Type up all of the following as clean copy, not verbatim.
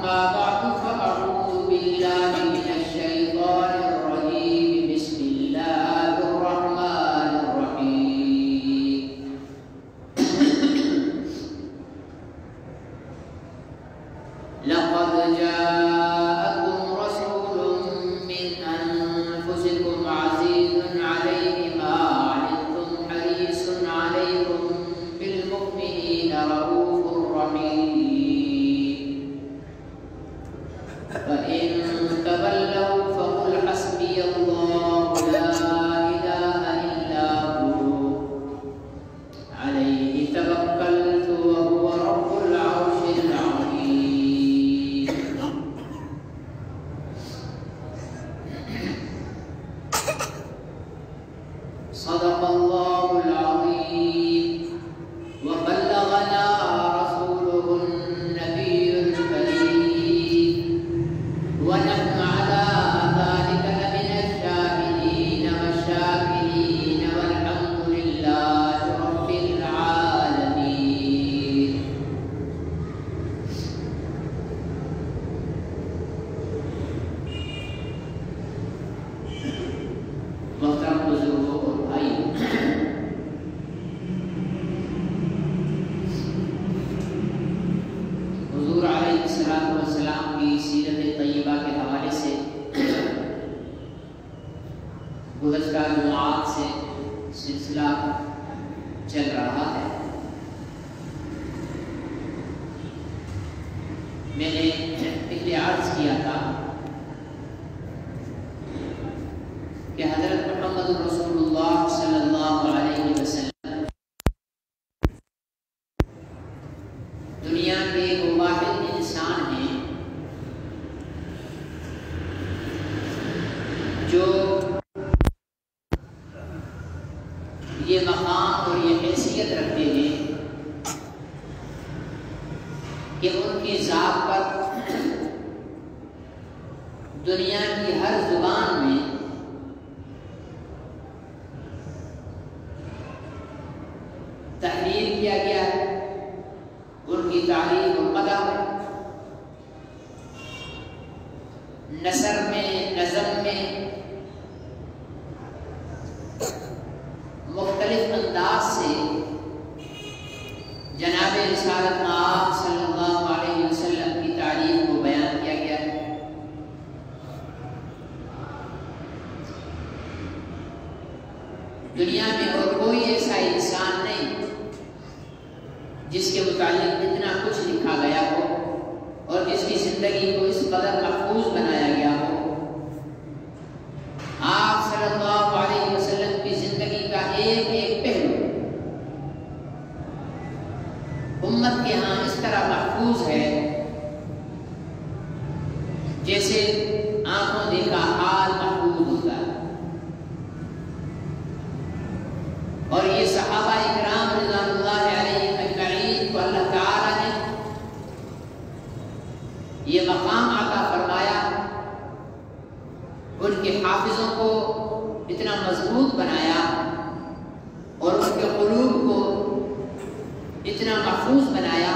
أما بعد فأعوذ بالله من الشيطان الرجيم بسم الله الرحمن الرحيم لقد جاءكم رسول من أنفسكم عزيز عليه ما عنتم حريص عليكم بالمؤمنين رؤوف رحيم فإن تولوا فقل حسبي الله لا إله إلا هو عليه توكلت وهو رب العرش العظيم صدق الله العظيم وبلغنا رسوله النبي الكريم ونحن على ذلك لمن الشاهدين والشاكرين والحمد لله رب العالمين محترم بزرگوں اور بھائی، حضور علیہ السلام کی سیرت طیبہ کے حوالے سے گزشتہ جمعات سے سلسلہ چل رہا ہے۔ میں نے پہلے عرض کیا تھا کہ حضرت محمد رسول اللہ صلی اللہ علیہ وسلم دنیا کے وہ واحد انسان ہیں جو یہ مقام اور یہ حیثیت رکھتے ہیں کہ ان کی ذات پر دنیا کی ہر زبان میں تحریر کیا گیا ہے، ان کی تعریف و قدر نثر میں، نظم میں مختلف انداز سے جناب رسالت مآب صلی اللہ علیہ وسلم کی تعریف کو بیان کیا گیا ہے۔ دنیا میں اور کوئی ایسا انسان نہیں جس کے متعلق اتنا کچھ لکھا گیا ہو اور جس کی زندگی کو اس قدر محفوظ بنایا گیا ہو۔ آپ صلی اللہ علیہ وسلم کی زندگی کا ایک ایک پہلو امت کے ہاں اس طرح محفوظ ہے جیسے آنکھوں دیکھا حال محفوظ ہوتا ہے۔ اور یہ صحابہ اکرام رضوان اللہ علیہم اجمعین کو اللہ تعالی نے یہ مقام عطا فرمایا، ان کے حافظوں کو اتنا مضبوط بنایا اور ان کے قلوب کو اتنا محفوظ بنایا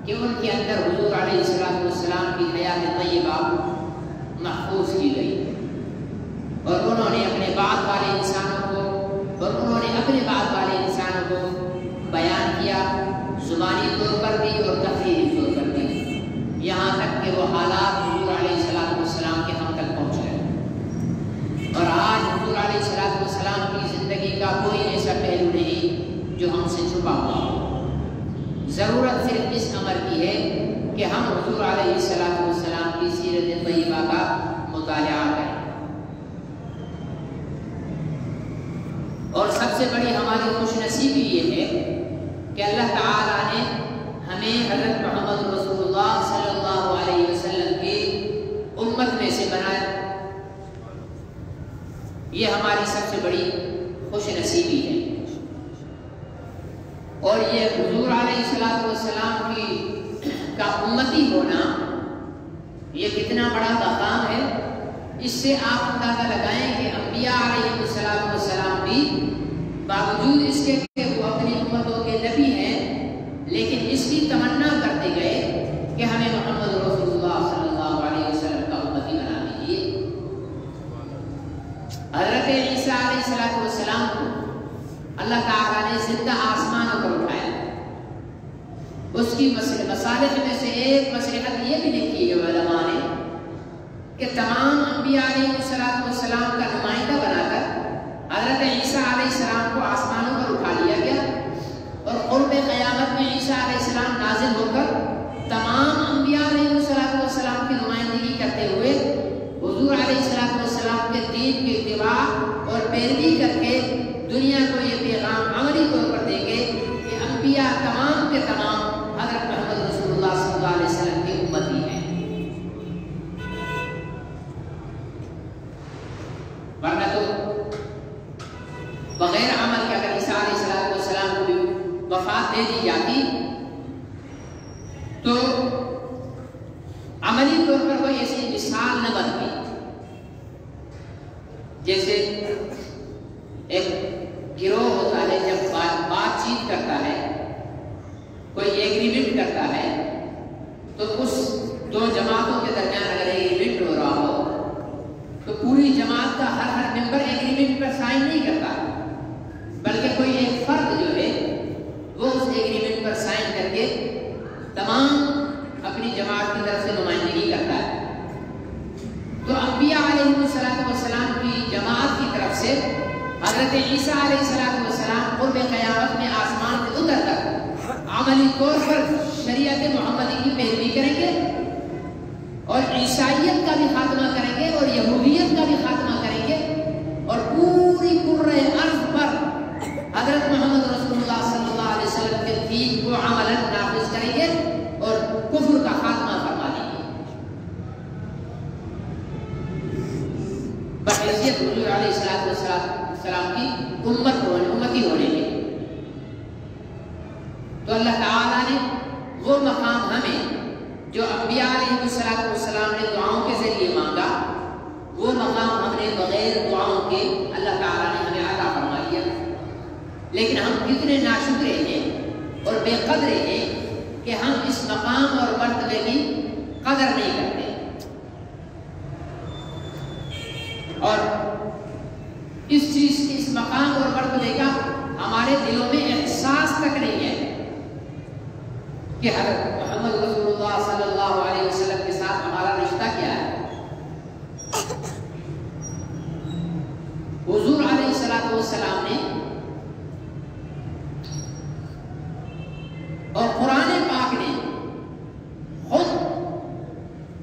کہ ان کے اندر حضور علیہ السلام کی حیات طیبہ محفوظ کی گئی، اور انہوں نے اپنے بعد والے انسانوں کو بیان کیا، زبانی طور پر بھی اور تحریری طور پر بھی، یہاں تک کہ وہ حالات حضور علیہ السلام کے ہم تک پہنچ گئے۔ اور آج حضور علیہ السلام کی زندگی کا کوئی ایسا پہلو نہیں جو ہم سے چھپا ہوا ہو۔ ضرورت صرف اس امر کی ہے کہ ہم حضور علیہ السلام کی سیرت طیبہ کا مطالعہ کریں۔ اور سب سے بڑی ہماری خوش نصیبی یہ ہے کہ اللہ تعالیٰ نے ہمیں حضرت محمد رسول اللہ صلی اللہ علیہ وسلم کی امت میں سے بنایا۔ یہ ہماری سب سے بڑی خوش نصیبی ہے، اور یہ حضور علیہ السلام کا امتی ہونا یہ کتنا بڑا مقام ہے۔ اس سے آپ اندازہ لگائیں کہ انبیاء علیہ السلام بھی باوجود اس کے کہ وہ اپنی امتوں کے نبی ہیں، لیکن اس کی تمنا کرتے گئے کہ ہمیں محمد رسول کی مصالح میں سے ایک مصلحت یہ بھی لکھی ہے علماء نے کہ تمام انبیاء علیہ السلام کا نمائندہ بنا کر حضرت عیسیٰ علیہ السلام کو آسمانوں پر اٹھا لیا گیا اور قرب قیامت میں عیسیٰ علیہ السلام نازل ہو کر تمام انبیاء علیہ السلام کی نمائندگی کرتے ہوئے حضور علیہ السلام کے دین کی اتباع اور پیروی کر کے دنیا کو یہ پیغام عملی طور پر دیں گے کہ انبیاء تمام کے تمام حضرت محمد رسول اللہ صلی اللہ علیہ وسلم کی امتی ہیں. ورنہ تو بغیر عمل کے اگر عیسیٰ علیہ السلام کو بھی وفات دے دی جاتی تو عملی طور پر کوئی ایسی مثال نہ بنتی. جیسے ایک گروہ ہوتا ہے جب بات چیت کرتا ہے کوئی ایگریمنٹ کرتا ہے تو اس دو جماعتوں کے درمیان اگر ایگریمنٹ ہو رہا ہو تو پوری جماعت کا ہر ممبر ایگریمنٹ پر سائن نہیں کرتا بلکہ کوئی ایک فرد جو ہے وہ اس ایگریمنٹ پر سائن کر کے تمام اپنی جماعت کی طرف سے نمائندگی کرتا ہے. تو انبیاء علیہ السلام کی جماعت کی طرف سے حضرت عیسیٰ علیہ السلام قرب قیامت میں آسمان سے اتر کر عملی طور پر شریعت محمدی کی پیروی کریں گے اور عیسائیت کا بھی خاتمہ کریں گے اور یہودیت کا بھی خاتمہ کریں گے اور پوری کرۂ ارض پر حضرت محمد رسول اللہ صلی اللہ علیہ وسلم کے دین کو عملاً نافذ کریں گے اور کفر کا خاتمہ فرما دیں گے. بحیثیت حضور علیہ السلام کی امتی ہونے کے تو اللہ تعالیٰ نے وہ مقام ہمیں جو انبیاء علیہ السلام نے دعاؤں کے ذریعے مانگا وہ مقام ہم نے بغیر دعاؤں کے اللہ تعالیٰ نے ہمیں عطا فرما لیا. لیکن ہم کتنے ناشکرے ہیں اور بے قدرے ہیں کہ ہم اس مقام اور مرتبے کی قدر نہیں کرتے اور اس مقام اور مرتبے کا ہمارے دلوں میں احساس تک نہیں ہے کہ حضرت محمد رسول اللہ صلی اللہ علیہ وسلم کے ساتھ ہمارا رشتہ کیا ہے. حضور علیہ السلام نے اور قرآن پاک نے خود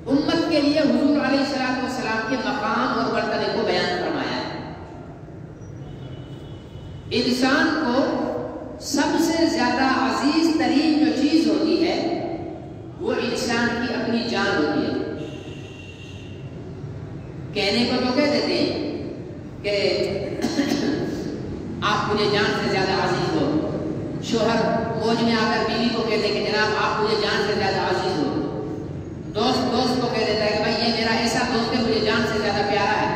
امت کے لیے حضور علیہ السلام کے مقام اور مرتبے کو بیان فرمایا ہے. انسان کو سب سے زیادہ عزیز ترین جو چیز ہوتی ہے وہ انسان کی اپنی جان ہوتی ہے. کہنے کو تو کہہ دیتے ہیں کہ آپ مجھے جان سے زیادہ عزیز ہو. شوہر موج میں آ کر بیوی کو کہتے کہ جناب آپ مجھے جان سے زیادہ عزیز ہو. دوست کو کہہ دیتا ہے کہ بھائی یہ میرا ایسا دوست ہے مجھے جان سے زیادہ پیارا ہے.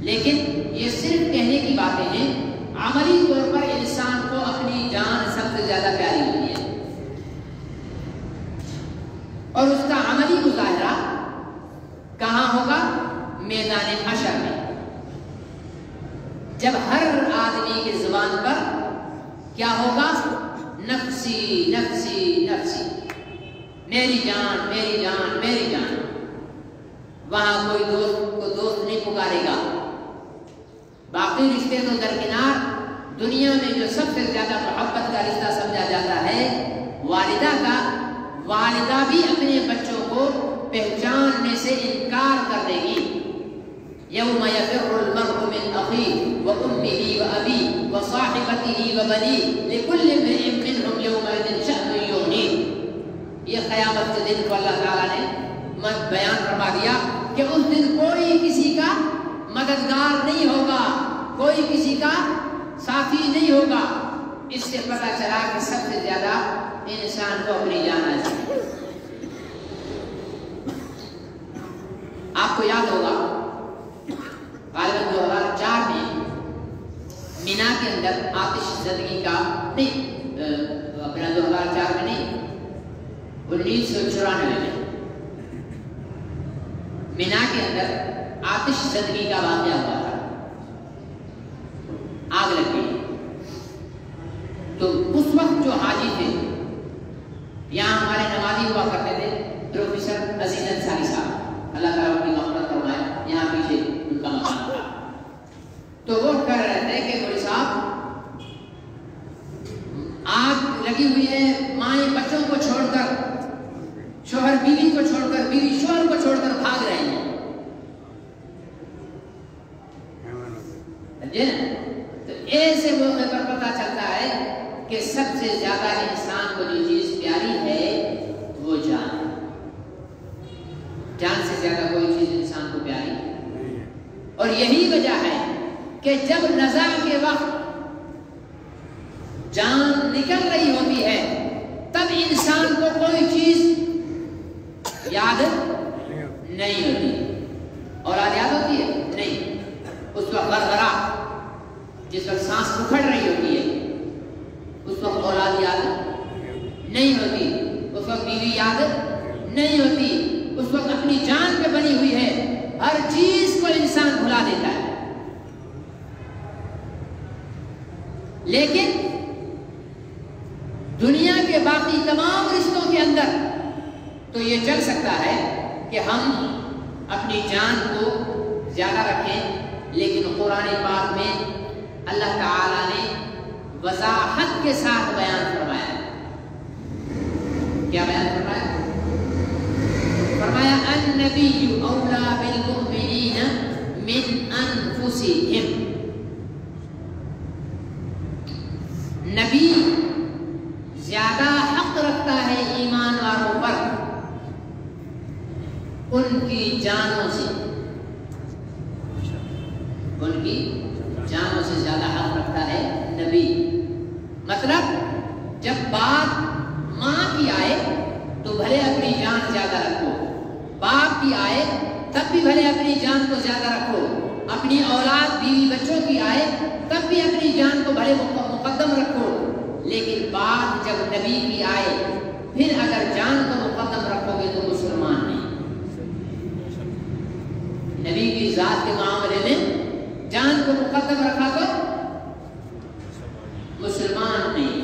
لیکن یہ صرف کہنے کی باتیں ہیں. عملی طور پر انسان کو اپنی جان سب سے زیادہ پیاری ہوتی ہے اور اس کا عملی مظاہرہ کہاں ہوگا؟ میدان حشر میں، جب ہر آدمی کی زبان پر کیا ہوگا؟ نفسی نفسی نفسی، میری جان میری جان میری جان. وہاں کوئی دوست کو دوست نہیں پکارے گا. باقی رشتے تو درکنار. دنیا میں جو سب سے زیادہ محبت کا رشتہ سمجھا جاتا ہے والدہ کا، والدہ بھی اپنے بچوں کو پہچاننے سے انکار کر دے گی. یوم یفر المرء من اخیہ وامہ وابیہ وصاحبتہ وبنیہ لکل امرئ منہم یومئذ شأن یغنیہ. یہ قیامت کے دن کو اللہ تعالیٰ نے بیان فرما دیا کہ اس دن کوئی کسی کا مددگار نہیں ہوگا، کوئی کسی کا ساتھی نہیں ہوگا. اس سے پتہ چلا کہ سب سے زیادہ انسان کو اپنی جان ہے. آپ کو یاد ہوگا غالباً 2004 میں مینا کے اندر آتش زدگی کا نہیں، اپنا 2004 میں نہیں، 1994 میں مینا کے اندر آتش زدگی کا واقعہ ہوا تھا. آگ لگ گئی. تو اس وقت جو حاجی تھے یا جان سے زیادہ کوئی چیز انسان کو پیاری اور یہی وجہ ہے کہ جب نزع کے وقت جان نکل رہی ہوتی ہے تب انسان کو کوئی چیز یاد نہیں ہوتی. اولاد یاد ہوتی ہے؟ نہیں. اس وقت غرغرہ، جس وقت سانس اکھڑ رہی ہوتی ہے اس وقت اولاد یاد نہیں ہوتی، اس وقت بیوی یاد نہیں ہوتی، اس وقت اپنی جان پہ بنی ہوئی ہے ہر چیز کو انسان بھلا دیتا ہے. لیکن دنیا کے باقی تمام رشتوں کے اندر تو یہ چل سکتا ہے کہ ہم اپنی جان کو زیادہ رکھیں، لیکن قرآن پاک میں اللہ تعالیٰ نے وضاحت کے ساتھ بیان فرمایا. کیا بیان فرمایا؟ فرمایا النبی اولا بالمؤمنین من انفسہم. نبی زیادہ حق رکھتا ہے ایمان والوں پر ان کی جانوں سے، ان کی جانوں سے زیادہ حق رکھتا ہے نبی. مطلب جب بات ماں کی آئے تو بھلے اپنی جان زیادہ رکھو، باپ کی آئے تب بھی بھلے اپنی جان کو زیادہ رکھو، اپنی اولاد بیوی بچوں کی آئے تب بھی اپنی جان کو بھلے مقدم رکھو. لیکن بات جب نبی کی آئے پھر اگر جان کو مقدم رکھو گے تو مسلمان نہیں. نبی کی ذات کے معاملے میں جان کو مقدم رکھا تو مسلمان نہیں.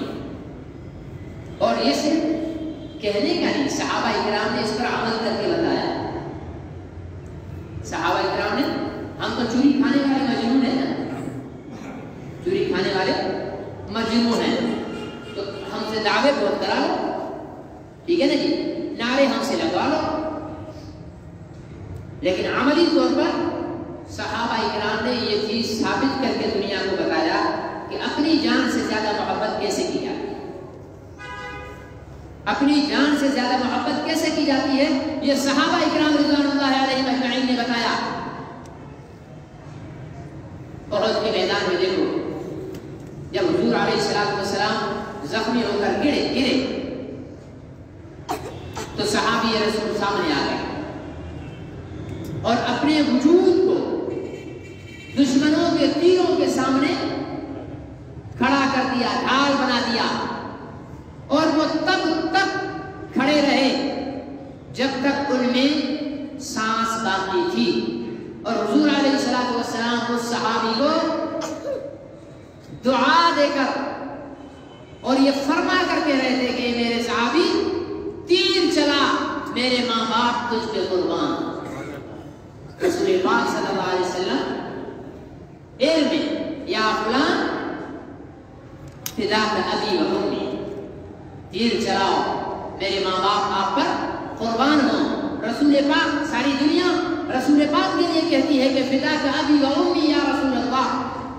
اور یہ صرف کہنے کا نہیں، صحابہ اکرام نے اس پر عمل کر کے بتایا. صحابہ اکرام نے، ہم تو چوری کھانے والے مجنون ہیں نا، چوری کھانے والے مجنون ہیں، تو ہم سے دعوے بہت کرا لو، ٹھیک ہے نا جی، نعرے ہم سے لگوا لو. لیکن عملی طور پر صحابہ اکرام نے یہ چیز ثابت کر کے دنیا کو بتایا کہ اپنی جان سے زیادہ محبت کیسے کی جاتی ہے، اپنی جان سے زیادہ محبت کیسے کی جاتی ہے. یہ صحابہ اکرام رضوان اللہ علیہم اجمعین نے بتایا. احد کے میدان میں دیکھو، جب حضور علیہ السلام زخمی ہو کر گرے تو صحابی رسول سامنے آ گئے اور اپنے وجود کو دشمنوں کے تیروں کے سامنے کھڑا کر دیا، ڈھال بنا دیا، اور وہ تب تک کھڑے رہے جب تک ان میں سانس باقی تھی. اور حضور علیہ السلام اس صحابی کو دعا دے کر اور یہ فرما کر کے رہے تھے کہ میرے صحابی تیر چلا، میرے ماں باپ تجھ پہ قربان. رسول پاک صلی اللہ علیہ وسلم علم یا فلان فداک ابی و امی، تیر چلاؤ، میرے ماں باپ آپ پر قربان ہوں. رسول پاک، ساری دنیا رسول پاک کے لیے کہتی ہے کہ فداک ابی و امی یا رسول اللہ،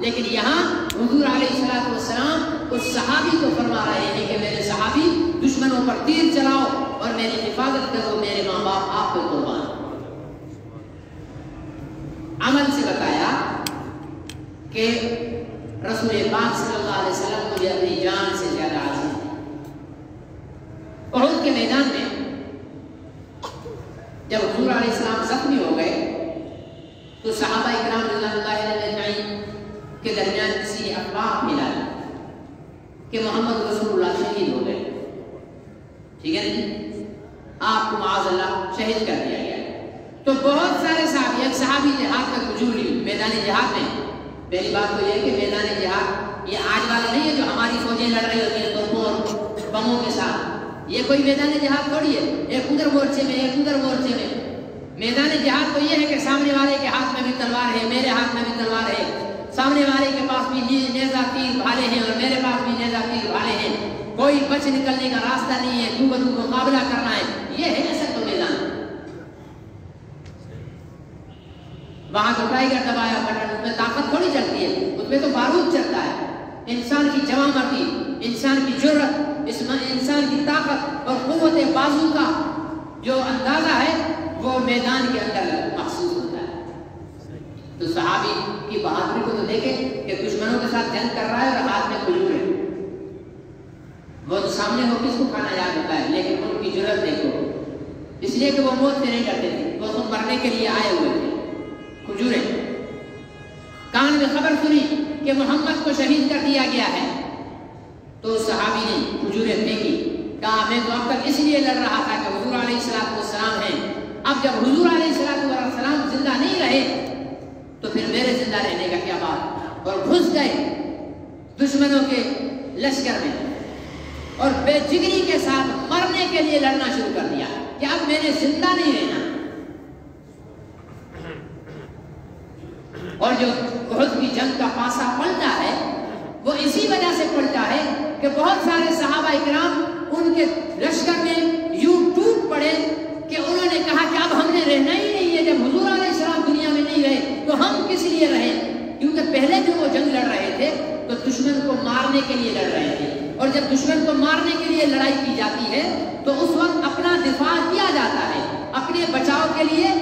لیکن یہاں حضور علیہ السلام اس صحابی کو فرما رہے ہیں کہ میرے صحابی دشمنوں پر تیر چلاؤ اور میری حفاظت کرو، میرے ماں باپ آپ پہ قربان. عمل سے بتایا کہ رسول پاک صلی اللہ علیہ وسلم مجھے اپنی جان سے زیادہ عزیز ہے. احد کے میدان میں جب حضور علیہ السلام زخمی ہو گئے تو صحابہ اکرام رضی اللہ عنہم کے درمیان کسی نے افواہ پھیلائی کہ محمد رسول اللہ شہید ہو گئے. ٹھیک ہے جی، آپ کو معاذ اللہ شہید کر دیا گیا. تو بہت سارے صحابی، ایک صحابی جہاد میں رجوع لی میدان جہاد میں. پہلی بات تو یہ ہے کہ میدان جہاد یہ آج والا نہیں ہے جو ہماری فوجیں لڑ رہی ہوتی ہیں توپوں اور بموں کے ساتھ. یہ کوئی میدان جہاد تھوڑی ہے ایک ادھر مورچے میں ایک ادھر مورچے میں. میدان جہاد تو یہ ہے کہ سامنے والے کے ہاتھ میں بھی تلوار ہے، میرے ہاتھ میں بھی تلوار ہے، سامنے والے کے پاس بھی نیزہ تیر بھالے ہیں اور میرے پاس بھی نیزہ تیر بھالے ہیں. کوئی بچ نکلنے کا راستہ نہیں ہے، دو بدو مقابلہ کرنا ہے. یہ ہے اصل تو میدان. وہاں تو ٹائیگر دبایا بٹن، اس میں طاقت تھوڑی چلتی ہے، اس میں تو بارود چلتا ہے. انسان کی جوان مردی، انسان کی جرأت، انسان کی طاقت اور قوت بازو کا جو اندازہ ہے وہ میدان کے اندر محسوس ہوتا ہے۔ تو صحابی کی بہادری کو تو دیکھیں کہ دشمنوں کے ساتھ جنگ کر رہا ہے اور ہاتھ میں کھجور ہے، وہ تو سامنے ہو کس کو کھانا یاد ہوتا ہے، لیکن ان کی جرأت دیکھو، اس لیے کہ وہ موت سے نہیں ڈرتے تھے، وہ خود مرنے کے لیے آئے ہوئے تھے۔ کھجوریں، کان میں خبر سنی کہ محمد کو شہید کر دیا گیا ہے تو صحابی نے کھجوریں پھینکی، کہا میں تو اب تک اس لیے لڑ رہا تھا کہ حضور علیہ السلام ہیں، اب جب حضور علیہ السلام زندہ نہیں رہے تو پھر میرے زندہ رہنے کا کیا بات، اور گھس گئے دشمنوں کے لشکر میں اور بے جگری کے ساتھ مرنے کے لیے لڑنا شروع کر دیا کہ اب میں نے زندہ نہیں رہنا۔ اور جو احد کی جنگ کا پاسا پلٹا ہے وہ اسی وجہ سے پلٹا ہے کہ بہت سارے صحابہ اکرام ان کے لشکر میں یوں ٹوٹ پڑے کہ انہوں نے کہا کہ اب ہم نے رہنا ہی نہیں ہے، جب حضور علیہ السلام دنیا میں نہیں رہے تو ہم کس لیے رہیں، کیونکہ پہلے جو وہ جنگ لڑ رہے تھے تو دشمن کو مارنے کے لیے لڑ رہے تھے، اور جب دشمن کو مارنے کے لیے لڑائی کی جاتی ہے تو اس وقت اپنا دفاع کیا جاتا ہے، اپنے بچاؤ کے لیے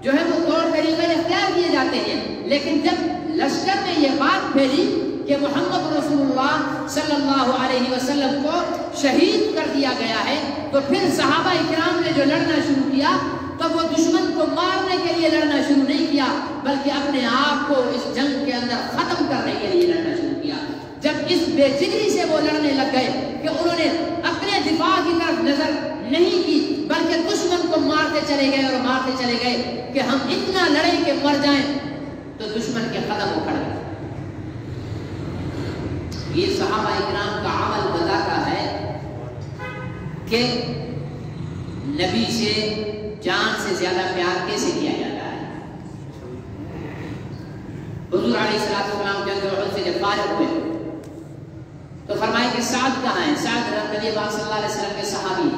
جو ہے وہ طور طریقے اختیار کیے جاتے ہیں۔ لیکن جب لشکر میں یہ بات پھیلی کہ محمد رسول اللہ صلی اللہ علیہ وسلم کو شہید کر دیا گیا ہے تو پھر صحابہ اکرام نے جو لڑنا شروع کیا تو وہ دشمن کو مارنے کے لیے لڑنا شروع نہیں کیا بلکہ اپنے آپ کو اس جنگ کے اندر ختم کرنے کے لیے لڑنا شروع کیا۔ جب اس بے جگری سے وہ لڑنے لگ گئے کہ انہوں نے اپنے دفاع کی طرف نظر نہیں کی بلکہ دشمن کو مارتے چلے گئے اور مارتے چلے گئے کہ ہم اتنا لڑیں کہ مر جائیں، تو دشمن کے قدم اکھڑ گئے۔ یہ صحابہ اکرام کا عمل بتاتا ہے کہ نبی سے جان سے زیادہ پیار کیسے کیا جاتا ہے۔ حضور علیہ السلام جنگ احد سے جب فارغ ہوئے تو فرمائے کہ سعد کہاں ہے؟ سعد نبی پاک صلی اللہ علیہ وسلم کے صحابی،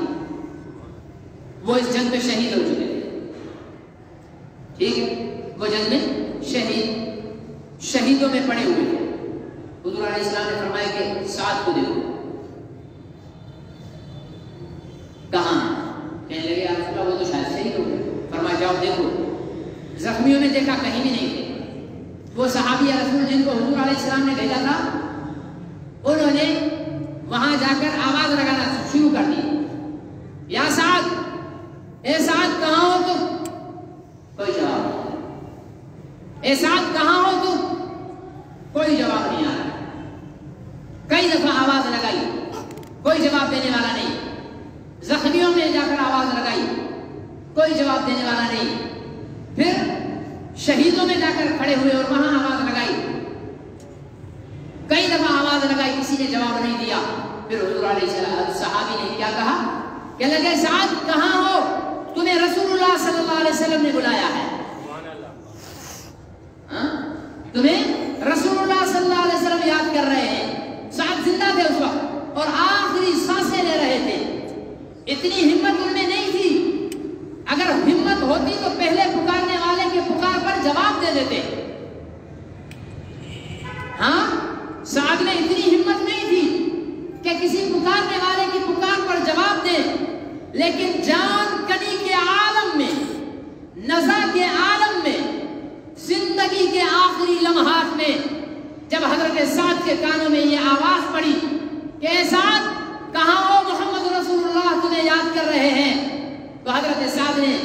وہ اس جنگ میں شہید ہو چکے تھے، ٹھیک ہے، وہ جنگ میں شہیدوں میں پڑے ہوئے تھے۔ حضور علیہ السلام نے فرمایا کہ سعد کو دیکھو کہاں ہے؟ کہنے لگے یا رسول اللہ وہ تو شاید شہید ہو گئے۔ فرمایا جاؤ دیکھو، زخمیوں نے دیکھا کہیں بھی نہیں تھے۔ وہ صحابی رسول جن کو حضور علیہ السلام نے بھیجا تھا انہوں نے وہاں جا کر آواز لگانا شروع کر دی، یا سعد، اے سعد کہاں ہو تم؟ کوئی جواب نہیں۔ اے سعد کہاں ہو تم؟ کوئی جواب نہیں آ رہا۔ کئی دفعہ آواز لگائی، کوئی جواب دینے والا نہیں۔ زخمیوں میں جا کر آواز لگائی، کوئی جواب دینے والا نہیں۔ پھر شہیدوں میں جا کر کھڑے ہوئے اور وہاں آواز لگائی، کئی دفعہ آواز لگائی، کسی نے جواب نہیں دیا۔ پھر حضور علیہ السلام صحابی نے کیا کہا کہ لگے سعد کہاں ہو؟ تمہیں رسول اللہ صلی اللہ علیہ وسلم نے بلایا ہے، تمہیں رسول اللہ صلی اللہ علیہ وسلم یاد کر رہے ہیں۔ سعد زندہ تھے اس وقت اور آخری سانسیں لے رہے تھے، اتنی ہمت ان میں نہیں تھی، اگر ہمت ہوتی تو پہلے پکارنے والے کے پکار پر جواب دے دیتے۔ ہاں، سعد میں اتنی ہمت نہیں تھی کہ کسی پکارنے والے کی پکار پر جواب دے، لیکن جان کنی کے عالم میں، نزا کے عالم میں، زندگی کے آخری لمحات میں جب حضرت سعد کے کانوں میں یہ آواز پڑی کہ اے سعد کہاں ہو؟ محمد رسول اللہ تمہیں یاد کر رہے ہیں، تو حضرت سعد نے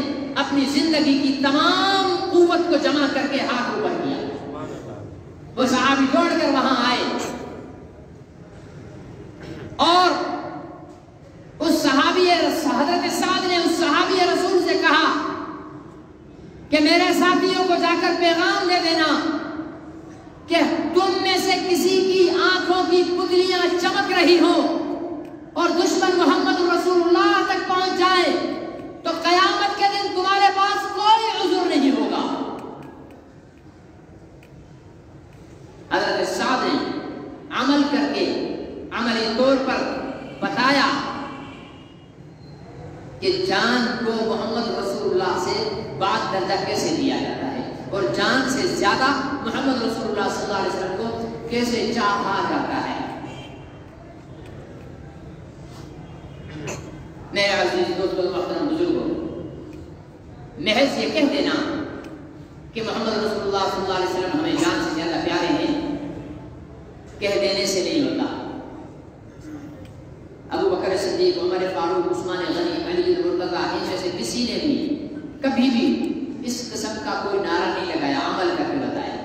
اپنی زندگی کی تمام قوت کو جمع کر کے ہاتھ اوپر کیا۔ وہ صحابی دوڑ کر وہاں آئے اور اس صحابی حضرت سعد نے اس صحابی رسول سے کہا کہ میرے ساتھیوں کو جا کر پیغام دے دینا کہ تم میں سے کسی کی آنکھوں کی پتلیاں چمک رہی ہوں اور دشمن محمد رسول اللہ تک پہنچ جائے تو قیامت کے دن تمہارے پاس کوئی عذر نہیں ہوگا۔ حضرت سعد نے عمل کر کے عملی طور پر بتایا کہ جان کو محمد رسول اللہ سے بعد درجہ کیسے دیا جاتا ہے اور جان سے زیادہ محمد رسول اللہ صلی اللہ علیہ وسلم کو کیسے چاہا جاتا ہے۔ میرے عزیز دوستو محترم بزرگوں، محض یہ کہہ دینا کہ محمد رسول اللہ صلی اللہ علیہ وسلم ہمیں جان سے زیادہ پیارے ہیں، کہہ دینے سے نہیں ہوتا۔ ابو بکر صدیق، عمر فاروق، عثمان غنی، علی مرتضیٰ، ان میں سے کسی نے بھی کبھی بھی اس قسم کا کوئی نعرہ نہیں لگایا، عمل کر کے بتایا۔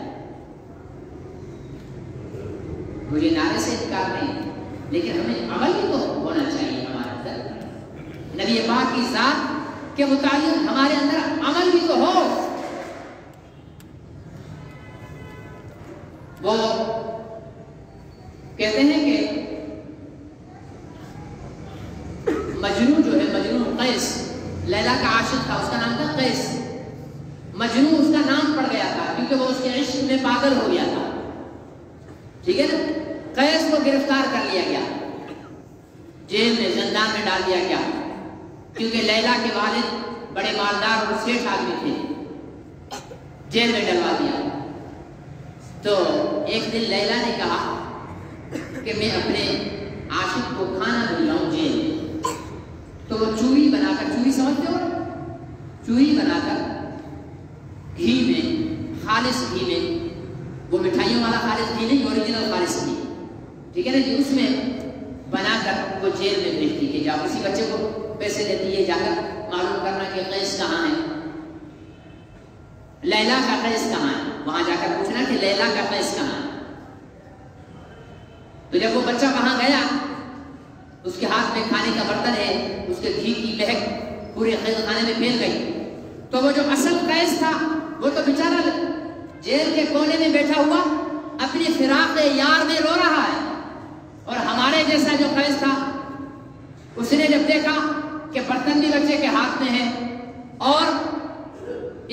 مجھے نعرے سے انکار نہیں، لیکن ہمیں عمل بھی تو ہونا چاہیے ہمارے اندر۔ نبی پاک کی ذات کے متعلق ہمارے اندر عمل بھی تو ہو۔ وہ کہتے ہیں کہ مجنون جو ہے، مجنون قیس لیلا کا عاشق تھا، اس کا نام تھا قیس۔ مجنون اس کا نام پڑ گیا تھا کیونکہ وہ اس کے عشق میں پاگل ہو گیا تھا، ٹھیک ہے نا۔ قیس کو گرفتار کر لیا گیا، جیل میں، زندان میں ڈال دیا گیا، کیونکہ لیلا کے والد بڑے مالدار اور سیٹھ آدمی تھے، جیل میں ڈلوا دیا۔ تو ایک دن لیلا نے کہا کہ میں اپنے عاشق کو کھانا دے رہا ہوں جیل میں، تو وہ چوری بنا کر، چوری سمجھتے ہو، چوری بنا کر گھی میں، خالص گھی میں، وہ مٹھائیوں والا خالص گھی نہیں، اوریجنل خالص گھی، ٹھیک ہے نا جی، اس میں بنا کر وہ جیل میں بھیجتی کہ جاؤ، اسی بچے کو پیسے دیتی ہے، جا کر معلوم کرنا کہ قیس کہاں ہے، لیلا کا قیس کہاں ہے، وہاں جا کر پوچھنا کہ لیلا کا قیس کہاں ہے۔ تو جب وہ بچہ وہاں گیا، اس کے ہاتھ میں کھانے کا برتن ہے، اس کے گھی کی مہک پورے قید خانے میں پھیل گئی، تو وہ جو اصل قیس تھا وہ تو بیچارہ جیل کے کونے میں بیٹھا ہوا اپنی فراق یار میں رو رہا ہے، اور ہمارے جیسا جو قیس تھا، اس نے جب دیکھا کہ برتن بھی بچے کے ہاتھ میں ہے اور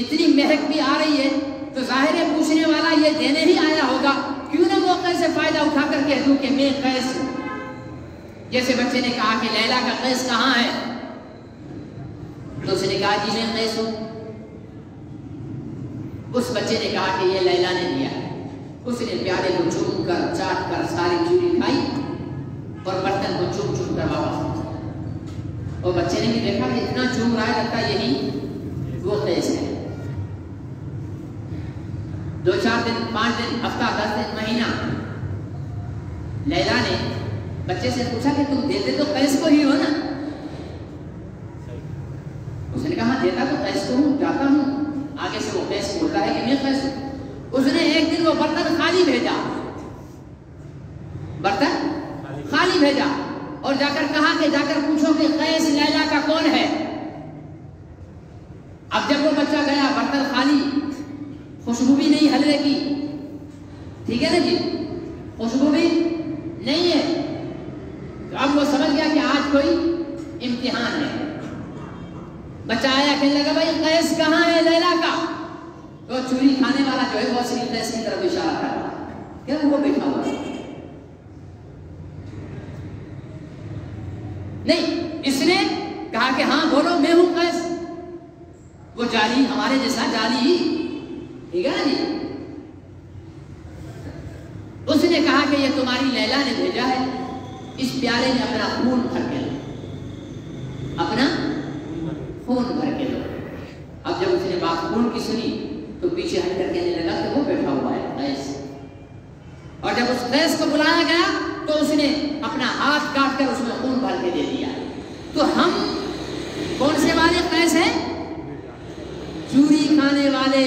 اتنی مہک بھی آ رہی ہے، تو ظاہر ہے پوچھنے والا یہ دینے ہی آیا ہوگا، کیوں نہ موقع سے فائدہ اٹھا کر کہہ دوں کہ میں قیس ہوں۔ جیسے بچے نے کہا کہ لیلا کا قیس کہاں ہے، تو اس نے کہا جی میں قیس ہوں۔ اس بچے نے کہا کہ یہ لیلا نے دیا ہے۔ اس نے پیالے کو چوم کر، چاٹ کر ساری چوری کھائی اور برتن کو چوم چوم کر واپس دیا۔ اور بچے نے بھی دیکھا کہ اتنا چوم رہا ہے، لگتا یہی وہ قیس ہے۔ 2-4 دن، 5 دن، ہفتہ، 10 دن، مہینہ، لیلا نے بچے سے پوچھا کہ تم دیتے تو قیس کو ہی ہو نا؟ اس نے کہا دیتا تو قیس کو ہوں، جاتا ہوں، آگے سے وہ قیس بولتا ہے کہ میں قیس ہوں۔ اس نے ایک دن وہ برتن خالی بھیجا، برتن خالی بھیجا، اور جا کر کہا کہ جا کر پوچھو کہ قیس لیلا کا کون ہے۔ اب جب وہ بچہ گیا، برتن خالی، خوشبو بھی نہیں حلوے کی، ٹھیک ہے نا جی، خوشبو بھی نہیں ہے، تو اب وہ سمجھ گیا کہ آج کوئی امتحان ہے۔ بچہ آیا کہنے لگا بھائی قیس کہاں ہے لیلا کا؟ تو چوری کھانے والا جو ہے وہ صرف قیس کی طرف اشارہ کر رہا ہے کہ وہ بیٹھا ہوا ہے۔ نہیں، اس نے کہا کہ ہاں بولو میں ہوں قیس، وہ جعلی، ہمارے جیسا جعلی ہی، ٹھیک ہے نا جی۔ اس نے کہا کہ یہ تمہاری لیلا نے بھیجا ہے، اس پیالے میں اپنا خون بھر کے لو، اپنا خون بھر کے لو۔ اب جب اس نے بات خون کی سنی تو پیچھے ہٹ کر کہنے لگا کہ وہ بیٹھا ہوا ہے قیس، اور جب اس قیس کو بلایا گیا تو اس نے اپنا ہاتھ کاٹ کر اس میں خون بھر کے دے دیا۔ تو ہم کون سے والے قیس ہیں؟ چوری کھانے والے۔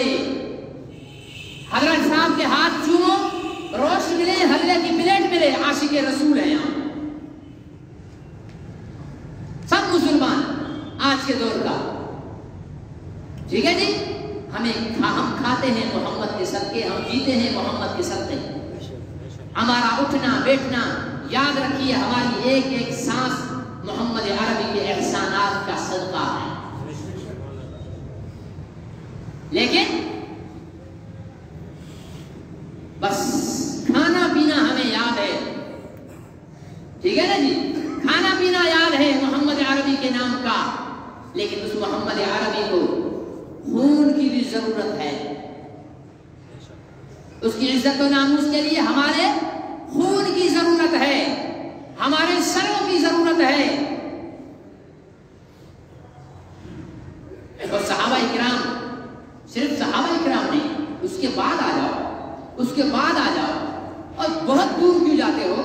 حضرت صاحب کے ہاتھ چومو، روش ملے، حلوے کی پلیٹ ملے، عاشق رسول ہیں یہاں سب مسلمان آج کے دور کا، ٹھیک ہے جی۔ ہم کھاتے ہیں محمد کے صدقے، ہم جیتے ہیں محمد کے صدقے۔ ہمارا اٹھنا بیٹھنا، یاد رکھیے ہماری ایک ایک سانس محمد عربی کے احسانات کا صدقہ ہے۔ لیکن بس کھانا پینا ہمیں یاد ہے، ٹھیک ہے نا جی، کھانا پینا یاد ہے محمد عربی کے نام کا، لیکن اس محمد عربی کو خون کی بھی ضرورت ہے۔ اس کی عزت و ناموس کے لیے ہمارے خون کی ضرورت ہے، ہمارے سروں کی ضرورت ہے۔ اور صحابہ کرام صحابہ کرام نے. اس کے بعد آ جاؤ اور بہت دور کیوں جاتے ہو؟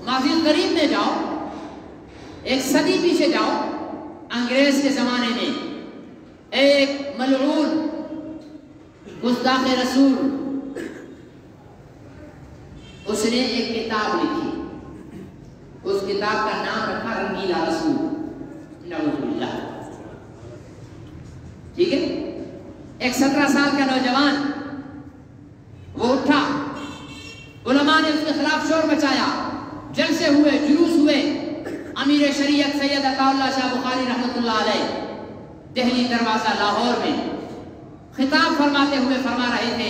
ماضی قریب میں جاؤ، ایک صدی پیچھے جاؤ. انگریز کے زمانے میں ایک ملعون گستاخ رسول، اس نے ایک کتاب لکھی. اس کتاب کا نام رکھا رنگیلا رسول. نعوذ باللہ. ٹھیک ہے، ایک 17 سال کا نوجوان وہ اٹھا، علماء نے اس کے خلاف شور مچایا، جلسے ہوئے، جلوس ہوئے. امیر شریعت سید عطا اللہ شاہ بخاری رحمۃ اللہ علیہ دہلی دروازہ لاہور میں خطاب فرماتے ہوئے فرما رہے تھے.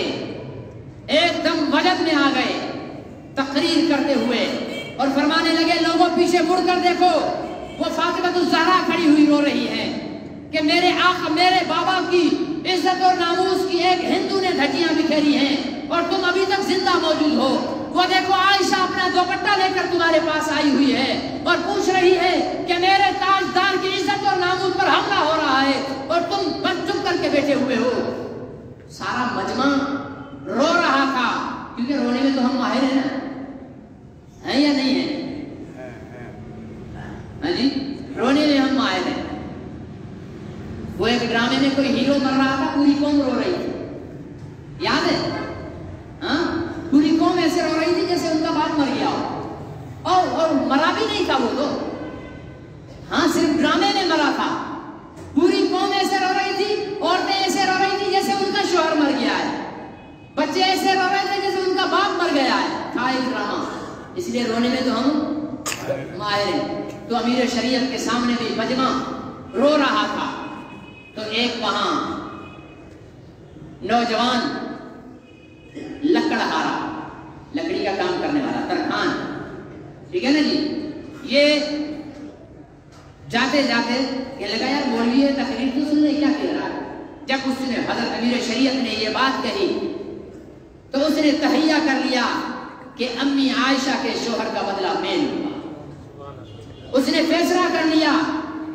ایک دم وجد میں آ گئے تقریر کرتے ہوئے اور فرمانے لگے لوگوں پیچھے مڑ کر دیکھو، وہ فاطمہ الزہرا کھڑی ہوئی رو رہی ہے کہ میرے آقا، میرے بابا کی عزت اور ناموس کی ایک ہندو نے دھجیاں بکھیری ہیں اور تم ابھی تک زندہ موجود ہو. وہ دیکھو عائشہ اپنا دوپٹہ لے کر تمہارے پاس آئی ہوئی ہے اور پوچھ رہی ہے کہ میرے تاجدار کی عزت اور ناموس پر حملہ ہو رہا ہے اور تم بس چپ کر کے بیٹھے ہوئے ہو. سارا مجمع رو رہا تھا، کیونکہ رونے میں تو ہم ماہر ہیں نا، ہیں یا نہیں ہیں؟ ہاں جی، رونے میں ہم ماہر ہیں. وہ ایک ڈرامے میں کوئی ہیرو مر رہا تھا، پوری قوم رو رہی تھی، یاد ہے؟ ہاں، پوری قوم ایسے رو رہی تھی جیسے ان کا باپ مر گیا ہو، اور مرا بھی نہیں تھا وہ تو، ہاں صرف ڈرامے میں مرا تھا. پوری قوم ایسے رو رہی تھی، عورتیں ایسے رو رہی تھی جیسے ان کا شوہر مر گیا ہے، بچے ایسے رو رہے تھے جیسے ان کا باپ مر گیا ہے. تھا ایک ڈرامہ، اس لیے رونے میں تو ہم ماہر ہیں. تو امیر شریعت کے سامنے بھی مجمع رو رہا تھا. تو ایک وہاں نوجوان لکڑہارا، لکڑی کا کام کرنے والا، ترکھان، ٹھیک ہے نا جی، یہ جاتے جاتے کہ لگا یار مولوی ہے، تقریر تو سن لے کیا کہہ رہا ہے. جب اس نے حضرت امیر شریعت نے یہ بات کہی تو اس نے تہیہ کر لیا کہ امی عائشہ کے شوہر کا بدلہ میں لوں گا. اس نے فیصلہ کر لیا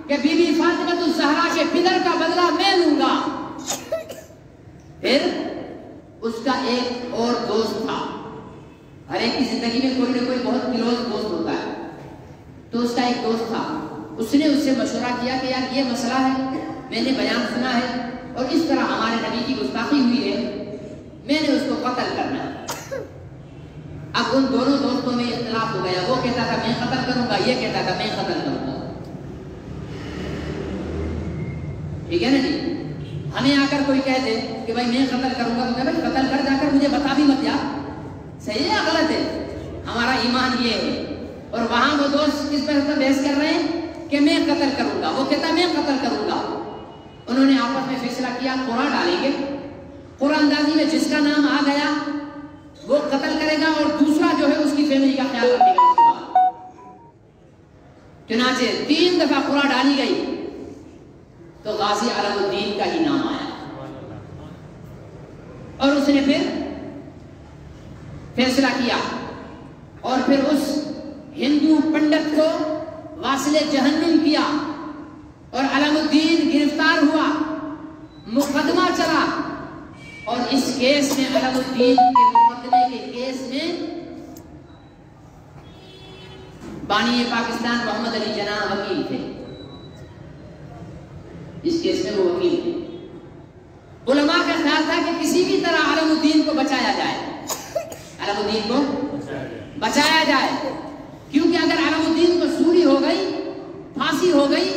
کہ بی بی فاطمہ الزہرا کے پدر کا بدلہ میں لوں گا. پھر اس کا ایک اور دوست تھا. ہر ایک کی زندگی میں کوئی نہ کوئی بہت کلوز دوست ہوتا ہے. تو اس کا ایک دوست تھا، اس نے اس سے مشورہ کیا کہ یار یہ مسئلہ ہے، میں نے بیان سنا ہے اور اس طرح ہمارے نبی کی گستاخی ہوئی ہے، میں نے اس کو قتل کرنا ہے. اب ان دونوں دوستوں میں اختلاف ہو گیا. وہ کہتا تھا میں قتل کروں گا، یہ کہتا تھا میں قتل کروں گا. ٹھیک ہے نا جی. ہمیں آ کر کوئی کہہ دے کہ بھائی میں قتل کروں گا، تو کہ بھائی قتل کر، جا کر مجھے بتا بھی مت یار، صحیح ہے یا غلط ہے؟ ہمارا ایمان یہ ہے. اور وہاں وہ دوست کس پر بحث کر رہے ہیں کہ میں قتل کروں گا، وہ کہتا میں قتل کروں گا. انہوں نے آپس میں فیصلہ کیا قرآن ڈالیں گے، قرآن اندازی میں جس کا نام آ گیا وہ قتل کرے گا اور دوسرا جو ہے اس کی فیملی کا خیال رکھے گا. اس کے بعد چنانچہ 3 دفعہ قرآن ڈالی گئی تو غازی علم الدین کا ہی نام آیا اور اس نے پھر فیصلہ کیا اور پھر اس ہندو پنڈت کو واصل جہنم کیا اور علم الدین گرفتار ہوا. مقدمہ چلا اور اس کیس میں علم الدین کے مقدمے کے کیس میں بانی پاکستان محمد علی جناح وکیل تھے. اس کیس میں وہ وکیل تھے. علماء کا خیال تھا کہ کسی بھی طرح علم الدین کو بچایا جائے، علم الدین کو بچایا جائے، کیونکہ اگر علم الدین کو سولی ہو گئی، پھانسی ہو گئی،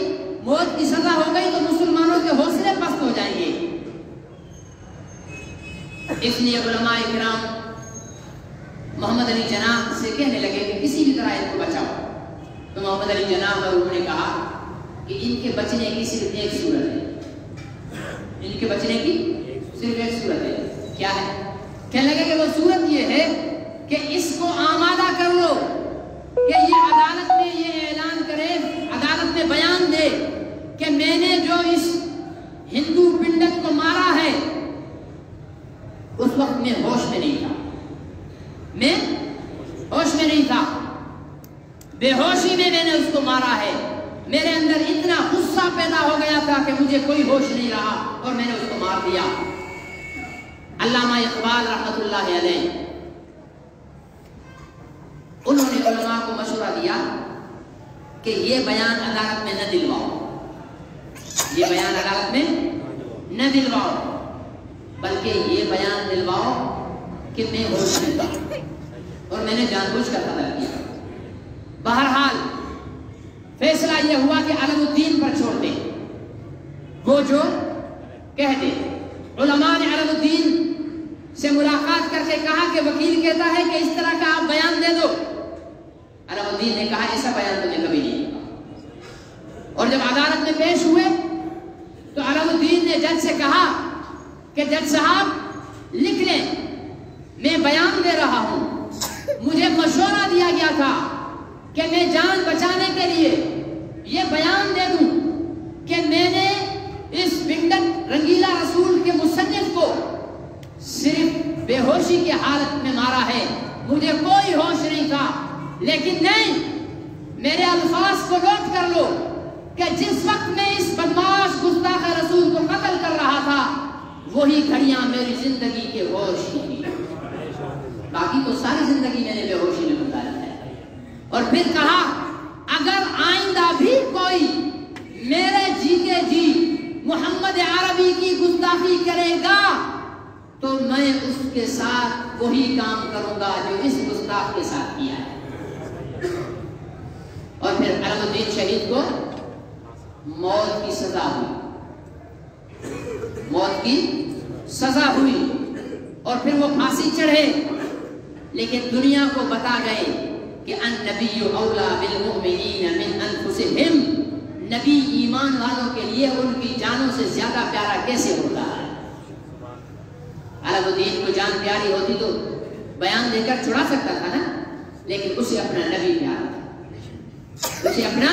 موت کی سزا ہو گئی تو مسلمانوں کے حوصلے پست ہو جائیں گے. اس لیے علماء کرام محمد علی جناح سے کہنے لگے کہ کسی بھی طرح ان کو بچاؤ. تو محمد علی جناح اور انہوں نے کہا کہ ان کے بچنے کی صرف ایک صورت ہے، ان کے بچنے کی صرف ایک صورت ہے. کیا ہے؟ کہنے لگے کہ وہ صورت یہ ہے کہ اس کو آمادہ کر لو کہ یہ عدالت میں یہ اعلان کرے، عدالت میں بیان دے کہ میں نے جو اس ہندو پنڈت کو مارا ہے اس وقت میں ہوش میں نہیں تھا، میں ہوش میں نہیں تھا، بے ہوشی میں نے اس کو مارا ہے. میرے اندر اتنا غصہ پیدا ہو گیا تھا کہ مجھے کوئی ہوش نہیں رہا اور میں نے اس کو مار دیا. علامہ اقبال رحمۃ اللہ علیہ، انہوں نے علماء کو مشورہ دیا کہ یہ بیان عدالت میں نہ دلواؤ، یہ بیان عدالت میں نہ دلواؤ، بلکہ یہ بیان دلواؤ کہ میں ہوش میں تھا اور میں نے جان بوجھ کر قتل کیا۔ بہرحال فیصلہ یہ ہوا کہ علم الدین پر چھوڑ دیں، وہ جو کہہ دے۔ علماء نے علم الدین سے ملاقات کر کے کہا کہ وکیل کہتا ہے کہ اس طرح کا آپ بیان دے دو۔ علم الدین نے کہا ایسا بیان تو میں کبھی نہیں دوں۔ اور جب عدالت میں پیش ہوئے تو علم الدین نے جج سے کہا کہ جج صاحب لکھ لیں، میں بیان دے رہا ہوں، مجھے مشورہ دیا گیا تھا کہ میں جان بچانے کے لیے یہ بیان دے دوں کہ میں نے اس بنگٹ رنگیلا رسول کے مصنف کو صرف بے ہوشی کی حالت میں مارا ہے، مجھے کوئی ہوش نہیں تھا، لیکن نہیں، میرے الفاظ کو نوٹ کر لو کہ جس وقت میں اس بدماش گستاخ رسول کو قتل کر رہا تھا وہی گھڑیاں میری زندگی کے ہوش کی تھی، باقی تو ساری زندگی میں نے بے ہوشی میں گزاری ہے۔ اور پھر کہا اگر آئندہ بھی کوئی میرے جیتے جی محمد عربی کی گستاخی کرے گا تو میں اس کے ساتھ وہی کام کروں گا جو اس گستاخ کے ساتھ کیا ہے۔ اور پھر علم الدین شہید کو موت کی سزا ہوئی، موت کی سزا ہوئی، اور پھر وہ پھانسی چڑھے، لیکن دنیا کو بتا گئے کہ النبی اولا بالمؤمنین من انفسہم، نبی ایمان والوں کے لیے ان کی جانوں سے زیادہ پیارا کیسے ہوتا ہے؟ علم الدین کو جان پیاری ہوتی تو بیان دے کر چھڑا سکتا تھا نا، لیکن اسے اپنا نبی پیارا تھا، اسے اپنا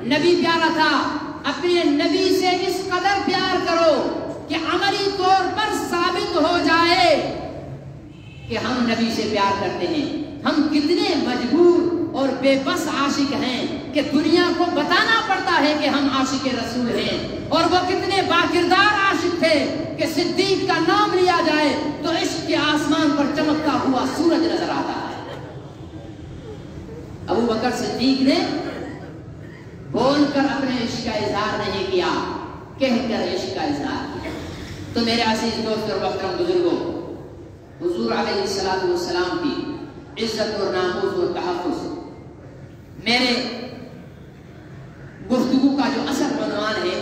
نبی پیارا تھا۔ اپنے نبی سے اس قدر پیار کرو کہ عملی طور پر ثابت ہو جائے کہ ہم نبی سے پیار کرتے ہیں۔ ہم کتنے مجبور اور بے بس عاشق ہیں کہ دنیا کو بتانا پڑتا ہے کہ ہم عاشق رسول ہیں، اور وہ کتنے باکردار عاشق تھے کہ صدیق کا نام لیا جائے تو عشق کے آسمان پر چمکتا ہوا سورج نظر آتا ہے۔ ابو بکر صدیق نے بول کر اپنے عشق کا اظہار نہیں کیا، کہہ کر عشق کا اظہار کیا۔ تو میرے عزیز دوست اور محترم بزرگوں، حضور علیہ السلام کی عزت اور ناموس اور تحفظ، میرے گفتگو کا جو اصل عنوان ہے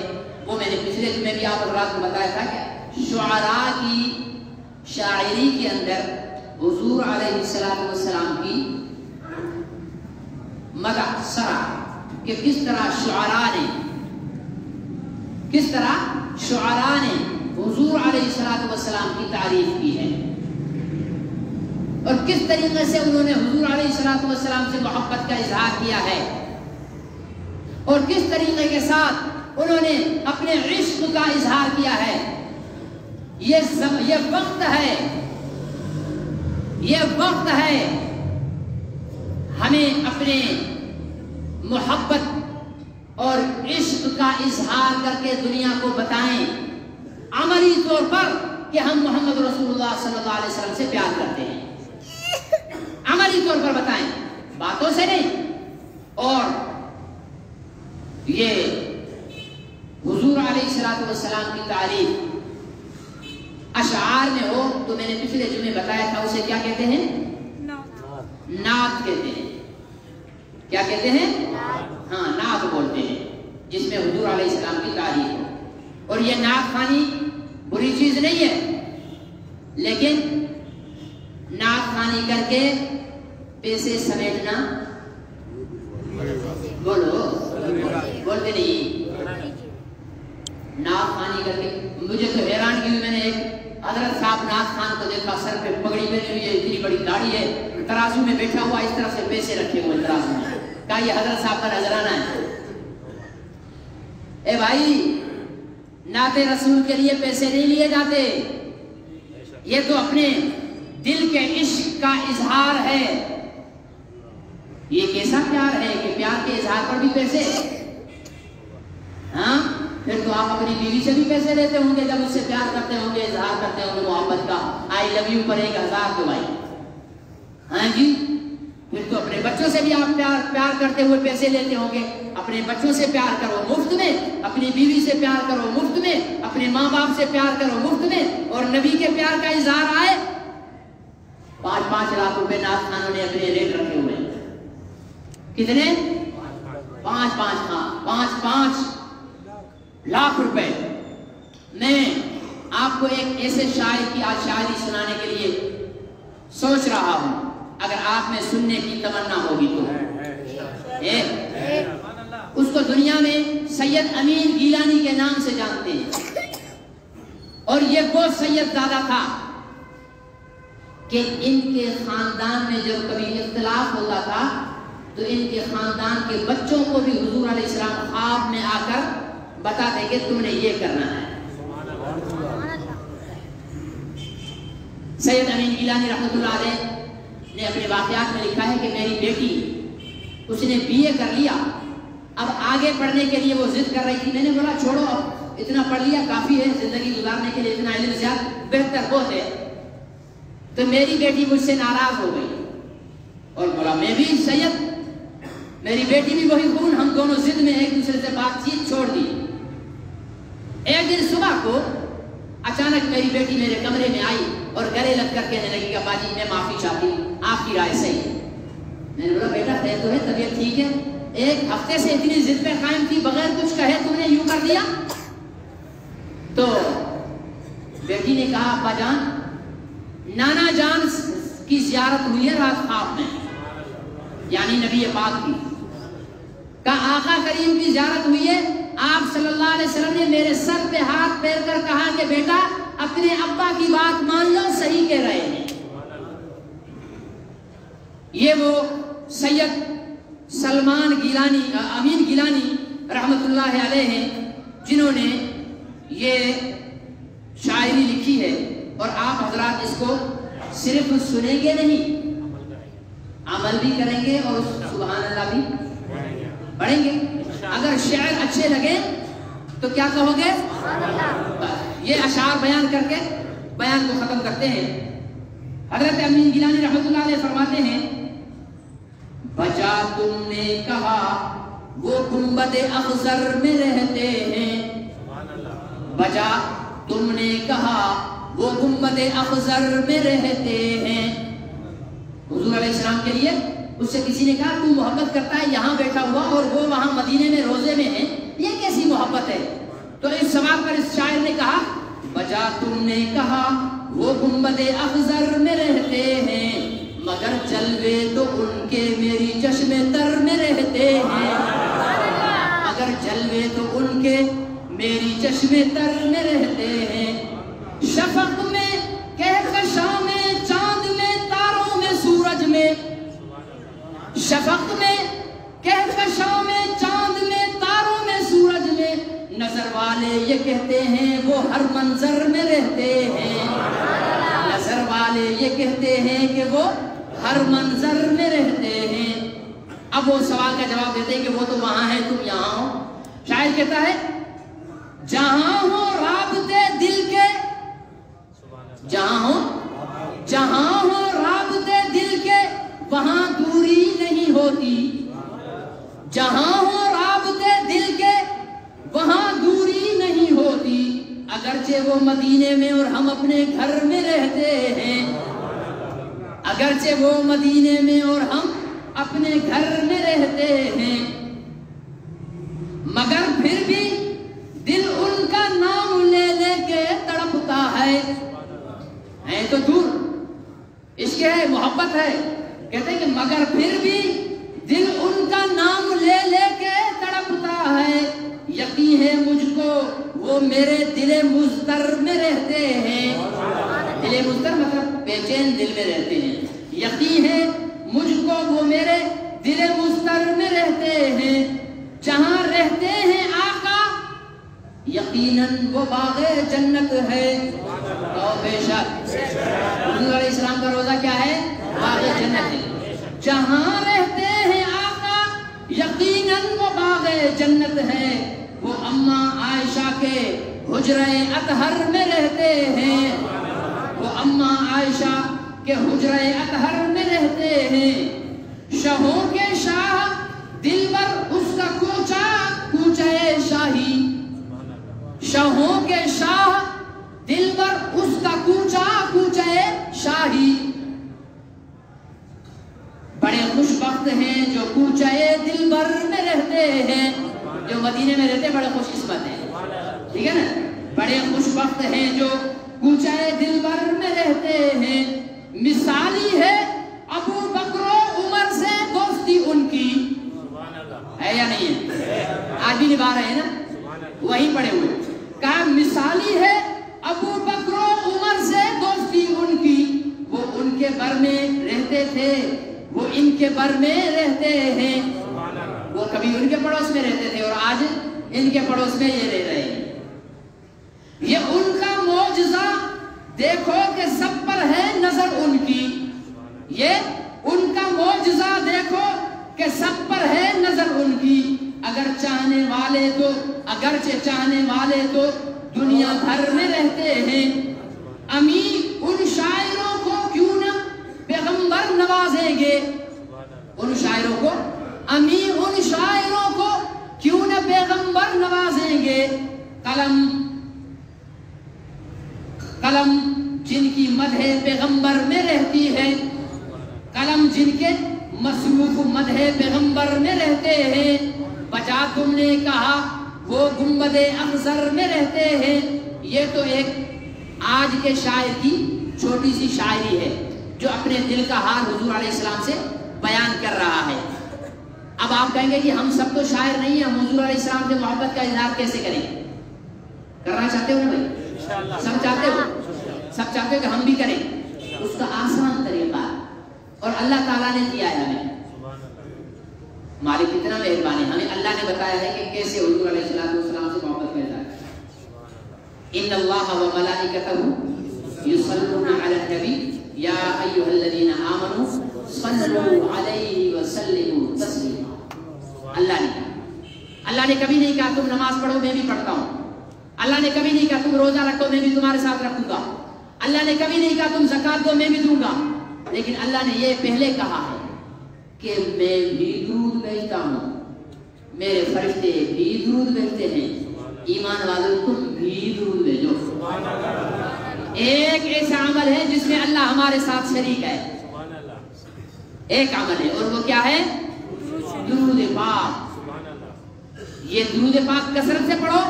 وہ میں نے پچھلے دن میں بھی آپ حضرات کو بتایا تھا کہ شعراء کی شاعری کے اندر حضور علیہ السلام کی مدح سرا، کہ کس طرح شعراء نے حضور علیہ السلام کی تعریف کی ہے، اور کس طریقے سے انہوں نے حضور علیہ السلام سے محبت کا اظہار کیا ہے، اور کس طریقے کے ساتھ انہوں نے اپنے عشق کا اظہار کیا ہے۔ یہ وقت ہے ہمیں اپنے محبت اور عشق کا اظہار کر کے دنیا کو بتائیں عملی طور پر کہ ہم محمد رسول اللہ صلی اللہ علیہ وسلم سے پیار کرتے ہیں، عملی طور پر بتائیں، باتوں سے نہیں۔ اور یہ حضور علیہ السلام کی تعریف اشعار میں ہو تو میں نے پچھلے جمعے بتایا تھا اسے کیا کہتے ہیں؟ نعت کہتے ہیں۔ کیا کہتے ہیں؟ ہاں، نعت بولتے ہیں، جس میں حضور علیہ السلام کی تعریف ہو۔ اور یہ نعت خوانی بری چیز نہیں ہے، لیکن نعت خوانی کر کے پیسے سمیٹنا، بولو بولتے نہیں، نعت خوانی کر کے مجھے تو حیران کی ہوئی، میں نے ایک حضرت صاحب نعت خان کو دیکھا، سر پہ پگڑی پہنی ہوئی ہے، اتنی بڑی داڑھی ہے، ترازو میں بیٹھا ہوا، اس طرف سے پیسے رکھے ہوئے ترازو میں، کہا یہ حضرت صاحب کا نذرانہ ہے۔ اے بھائی، نعت رسول کے لیے پیسے نہیں لیے جاتے، یہ تو اپنے دل کے عشق کا اظہار ہے۔ یہ کیسا پیار ہے کہ پیار کے اظہار پر بھی پیسے؟ ہاں، پھر تو آپ اپنی بیوی سے بھی پیسے لیتے ہوں گے جب اس سے پیار کرتے ہوں گے، اظہار کرتے ہوں گے محبت کا۔ I love you پر 1000 دعائیں. ہاں جی، پھر تو اپنے بچوں سے بھی آپ پیار کرتے ہوئے پیسے لیتے ہوں گے. اپنے بچوں سے پیار کرو مفت میں، اپنی بیوی سے پیار کرو مفت میں، اپنے ماں باپ سے پیار کرو مفت میں، اور نبی کے پیار کا اظہار آئے 5-5 لاکھ روپے ناز خانوں نے اپنے ریٹ رکھے ہوئے. کتنے؟ 5-5 لاکھ روپے. میں آپ کو ایک ایسے شاعر کی آج شاعری سنانے کے لیے سوچ رہا ہوں، اگر آپ میں سننے کی تمنا ہوگی تو. اس کو دنیا میں سید امین گیلانی کے نام سے جانتے ہیں، اور یہ وہ سید زادہ تھا کہ ان کے خاندان میں جب کبھی اختلاف ہوتا تھا تو ان کے خاندان کے بچوں کو بھی حضور علیہ السلام خواب میں آ کر بتاتے کہ تم نے یہ کرنا ہے. سید امین گیلانی رحمۃ اللہ علیہ نے اپنے واقعات میں لکھا ہے کہ میری بیٹی، اس نے BA کر لیا، اب آگے پڑھنے کے لیے وہ ضد کر رہی تھی. میں نے بولا چھوڑو، اب اتنا پڑھ لیا کافی ہے زندگی گزارنے کے لیے، اتنا علم زیادہ بہتر بہت ہے. تو میری بیٹی مجھ سے ناراض ہو گئی اور بولا میں بھی سید، میری بیٹی بھی وہی خون، ہم دونوں ضد میں ایک دوسرے سے بات چیت چھوڑ دی. ایک دن صبح کو اچانک میری بیٹی میرے کمرے میں آئی اور گلے لگ کر کہنے لگی کہ ابا جی میں معافی چاہتی ہوں، آپ کی رائے صحیح ہے. میں نے بولا بیٹا خیر تو ہے، طبیعت ٹھیک ہے؟ 1 ہفتے سے اتنی ضد پہ قائم تھی، بغیر کچھ کہے تم نے یوں کر دیا. تو بیٹی نے کہا ابا جان، نانا جان کی زیارت ہوئی ہے رات خواب میں، یعنی نبی پاک کی. کہا آقا کریم کی زیارت ہوئی ہے، آپ صلی اللہ علیہ وسلم نے میرے سر پہ ہاتھ پھیر کر کہا کہ بیٹا اپنے ابا کی بات مان لو، صحیح کہہ رہے ہیں. یہ وہ سید سلمان گیلانی، امین گیلانی رحمت اللہ علیہ ہیں جنہوں نے یہ شاعری لکھی ہے. اور آپ حضرات اس کو صرف سنیں گے نہیں، عمل بھی کریں گے اور سبحان اللہ بھی پڑھیں گے. اگر شعر اچھے لگے تو کیا کہو گے؟ یہ اشعار بیان کر کے بیان کو ختم کرتے ہیں. حضرت امین گیلانی رحمت اللہ علیہ فرماتے ہیں بجا تم نے کہا وہ گنبد اخضر میں رہتے ہیں، بجا تم نے کہا وہ گنبد اخضر میں رہتے ہیں. حضور علیہ السلام کے لیے اس سے کسی نے کہا تو محبت کرتا ہے یہاں بیٹھا ہوا اور وہ وہاں مدینے میں روزے میں ہے، یہ کیسی محبت ہے؟ تو اس سوال پر اس شاعر نے کہا بجا تم نے کہا وہ گنبد اخضر میں رہتے ہیں، مگر جلوے تو ان کے میری چشم تر میں رہتے ہیں، مگر جلوے تو ان کے میری چشم تر میں رہتے ہیں. شفق میں کہکشاں میں چاند میں تاروں میں سورج میں، شفق میں کہکشاں میں چاند میں تاروں میں سورج میں، نظر والے یہ کہتے ہیں وہ ہر منظر میں رہتے ہیں، نظر والے یہ کہتے ہیں کہ وہ ہر منظر میں رہتے ہیں. اب وہ سوال کا جواب دیتے ہیں کہ وہ تو وہاں ہے تم یہاں ہو. شاعر کہتا ہے جہاں ہو رابطے دل کے، جہاں ہو رابطے دل کے وہاں دوری نہیں ہوتی، جہاں ہو رابطے دل کے وہاں دوری نہیں ہوتی، اگرچہ وہ مدینے میں اور ہم اپنے گھر میں رہتے ہیں، اگرچہ وہ مدینے میں اور ہم اپنے گھر میں رہتے ہیں، مگر پھر بھی دل ان کا نام لے لے کے تڑپتا ہے تو دور. عشق ہے، محبت ہے. کہتے ہیں کہ مگر پھر بھی دل ان کا نام لے لے کے تڑپتا ہے، یقین ہے مجھ کو وہ میرے دل مضطر میں رہتے ہیں. دل مضطر مطلب بے چین دل میں رہتے ہیں. یقین ہے مجھ کو وہ میرے دل مضطر میں رہتے ہیں، جہاں رہتے ہیں آقا یقیناً وہ باغ جنت ہے. اور بے شک حضور علیہ السلام کا روزہ کیا ہے؟ باغ جنت ہے. جہاں رہتے ہیں آقا یقیناً وہ باغ جنت ہے. وہ اماں عائشہ کے حجرہ اطہر میں رہتے ہیں، وہ اماں عائشہ کے حجرہ اطہر میں رہتے ہیں، شاہوں کے شاہ دلبر اس کا کوچہ کوچہ شاہی، شاہوں کے شاہ دلبر اس کا کوچہ کوچہ شاہی، بڑے خوش بخت ہیں جو کوچہ دلبر میں رہتے ہیں، جو مدینے میں رہتے ہیں بڑے خوش قسمت ہیں، ٹھیک ہے نا، بڑے خوش بخت ہیں جو کوچہ دلبر میں رہتے ہیں، مثالی ہے ابو بکر و عمر سے دوستی ان کی، ہے یا نہیں ہے؟ آج بھی نبھا رہے ہیں نا، وہی پڑے ہوئے، کہا مثالی ہے ابو بکر و عمر سے دوستی ان کی، وہ ان کے بر میں رہتے تھے، وہ ان کے بر میں رہتے ہیں، وہ کبھی ان کے پڑوس میں رہتے تھے اور آج ان کے پڑوس میں یہ رہ رہے ہیں، یہ ان کا معجزہ دیکھو کہ سب پر ہے نظر ان کی، یہ ان کا معجزہ دیکھو کہ سب پر ہے نظر ان کی، اگر چاہنے والے تو اگرچہ چاہنے والے تو دنیا بھر میں رہتے ہیں، امیر ان شاعروں کو کیوں نہ پیغمبر نوازیں گے، ان شاعروں کو امیر ان شاعروں کو کیوں نہ پیغمبر نوازیں گے، قلم جن کی مدح پیغمبر میں رہتی ہے، قلم جن کے مصروف مدح پیغمبر میں رہتے ہیں، بچا تم نے کہا وہ گنبد اخضر میں رہتے ہیں، یہ تو ایک آج کے شاعر کی چھوٹی سی شاعری ہے جو اپنے دل کا حال حضور علیہ السلام سے بیان کر رہا ہے۔ اب آپ کہیں گے کہ ہم سب تو شاعر نہیں ہیں، حضور علیہ السلام سے محبت کا اظہار کیسے کریں؟ کرنا چاہتے ہو بھائی؟ سب چاہتے ہو؟ سب چاہتے ہو کہ ہم بھی کریں؟ اس کا آسان طریقہ اور اللہ تعالیٰ نے دیا ہے ہمیں، مالک اتنا مہربانی، ہمیں اللہ نے بتایا ہے کہ کیسے حضور علیہ السلام سے محبت کرنا ہے۔ ان اللہ و ملائکتہ یصلون علی النبی یا ایھا الذین آمنوا صلوا علیہ وسلموا تسلیما۔ اللہ نے کبھی نہیں کہا تم نماز پڑھو میں بھی پڑھتا ہوں، اللہ نے کبھی نہیں کہا تم روزہ رکھو میں بھی تمہارے ساتھ رکھوں گا، اللہ نے کبھی نہیں کہا تم زکات دو میں بھی دوں گا، لیکن اللہ نے یہ پہلے کہا ہے کہ میں بھی درود بھیجتا ہوں، میرے فرشتے بھی درود بھیجتے ہیں، ایمان والوں تم بھی درود بھیجو۔ ایک ایسا عمل ہے جس میں اللہ ہمارے ساتھ شریک ہے، ایک عمل ہے اور وہ کیا ہے؟ درود پاک۔ یہ درود پاک کثرت سے پڑھو،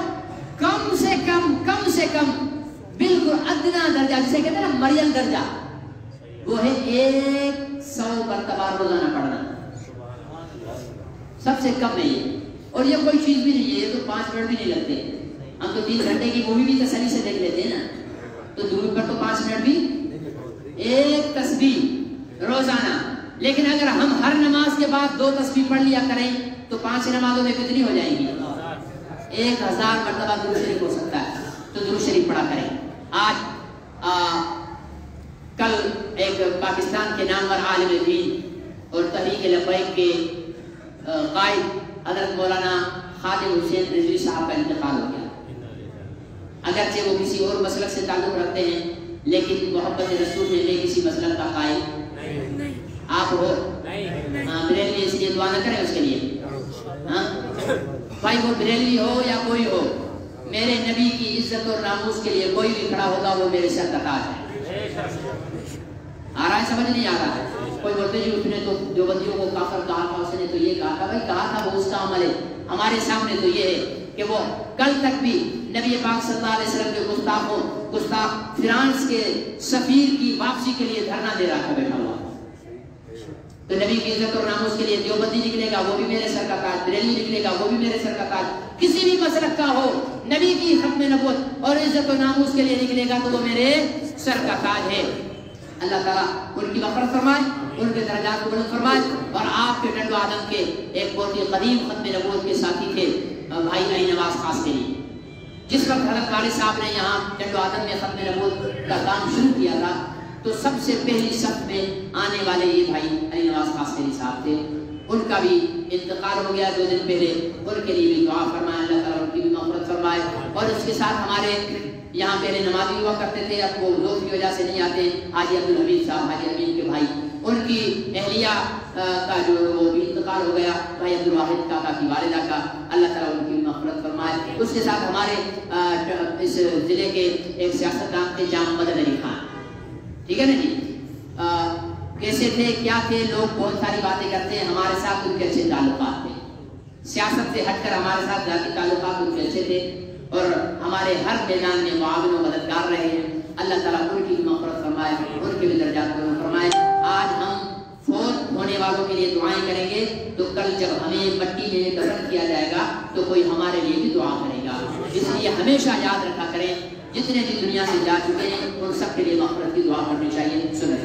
کم سے کم بالکل ادنا درجہ جسے کہتے ہیں نا مریم درجہ، وہ ہے 100 مرتبہ روزانہ پڑھنا، سب سے کم ہے یہ، اور یہ کوئی چیز بھی نہیں ہے، یہ تو 5 منٹ بھی نہیں لگتے، ہم تو 3 گھنٹے کی مووی بھی تسلی سے دیکھ لیتے ہیں نا، تو درود پر تو 5 منٹ بھی، ایک تسبیح روزانہ، لیکن اگر ہم ہر نماز کے بعد 2 تسبیح پڑھ لیا کریں تو 5 نمازوں میں کتنی ہو جائیں گی؟ 1000 مرتبہ درود شریف ہو سکتا ہے، تو درود شریف پڑھا کریں۔ کل ایک پاکستان کے نامور عالم دین اور تحریک لبیک کے قائد حضرت مولانا خادم حسین رضوی صاحب کا انتقال ہو گیا، اگرچہ وہ کسی اور مسلک سے تعلق رکھتے ہیں لیکن محبت رسول میں بھی کسی مسلک کا قائد آپ ہو، بریلوی، اس لیے دعا نہ کریں اس کے لیے، بھائی وہ بریلوی ہو یا کوئی ہو، میرے نبی کی عزت اور ناموس کے لیے کوئی بھی کھڑا ہوگا وہ میرے سر کا تاج ہے۔ آ رہا ہے سمجھ نہیں آ رہا ہے؟ کوئی بولتے جی اس نے تو دیوبندیوں کو کافر کہا تھا، اس نے تو یہ کہا تھا، بھائی کہا تھا وہ اس کا عمل ہے، ہمارے سامنے تو یہ ہے کہ وہ کل تک بھی نبی پاک صلی اللہ علیہ وسلم کے گستاخ فرانس کے سفیر کی واپسی کے لیے دھرنا دے رہا تھا بیٹھا ہوا، تو نبی کی عزت اور ناموس کے لیے دیوبندی نکلے گا وہ بھی میرے سر کا تاج، بریلوی نکلے گا وہ بھی میرے سر کا تاج، کسی بھی مسلک کا ہو نبی کی ختم نبوت اور عزت و ناموس کے لیے نکلے گا تو وہ میرے سر کا تاج ہے۔ اللہ تعالیٰ ان کی مغفرت فرمائے، ان کے درجات کو بلند فرمائے، اور آپ کے ٹنڈو آدم کے ایک بہت ہی قدیم ختم نبوت کے ساتھی تھے بھائی علی نواز خاص کے لیے، جس وقت حضرت والد صاحب نے یہاں ٹنڈو آدم میں ختم نبوت کا کام شروع کیا تھا تو سب سے پہلی صف میں آنے والے یہ بھائی علی نواز خاص کے لیے صاحب تھے، ان کا بھی انتقال ہو گیا 2 دن پہلے، ان کے لیے بھی دعا فرمائے، اللہ تعالیٰ ان کی بھی مغفرت فرمائے، اور اس کے ساتھ ہمارے یہاں پہلے نمازی ہوا کرتے تھے، اب وہ ذوق کی وجہ سے نہیں آتے. حاجی عبدالحمید صاحب، حاجی امین کے بھائی، ان کی اہلیہ کا جو وہ بھی انتقال ہو گیا، بھائی عبدالواحد کاکا کی والدہ کا، اللہ تعالیٰ ان کی مغفرت فرمائے. اس کے ساتھ ہمارے اس ضلع کے ایک سیاستدان تھے جام مدد علی خان، ٹھیک ہے نا جی. کیسے تھے، کیا تھے، لوگ بہت ساری باتیں کرتے ہیں، ہمارے ساتھ ان کے اچھے تعلقات تھے. سیاست سے ہٹ کر ہمارے ساتھ ذاتی تعلقات ان کے اچھے تھے اور ہمارے ہر میدان میں معاون و مددگار رہے ہیں. اللہ تعالیٰ ان کی مغفرت فرمائے، ان کے بھی درجات کو فرمائے. آج ہم فوت ہونے والوں کے لیے دعائیں کریں گے تو کل جب ہمیں مٹی میں دفن کیا جائے گا تو کوئی ہمارے لیے بھی دعا کرے گا. اس لیے ہمیشہ یاد رکھا کریں جتنے بھی دنیا سے جا چکے ہیں ان سب کے لیے مغفرت کی دعا کرنی چاہیے. سنیں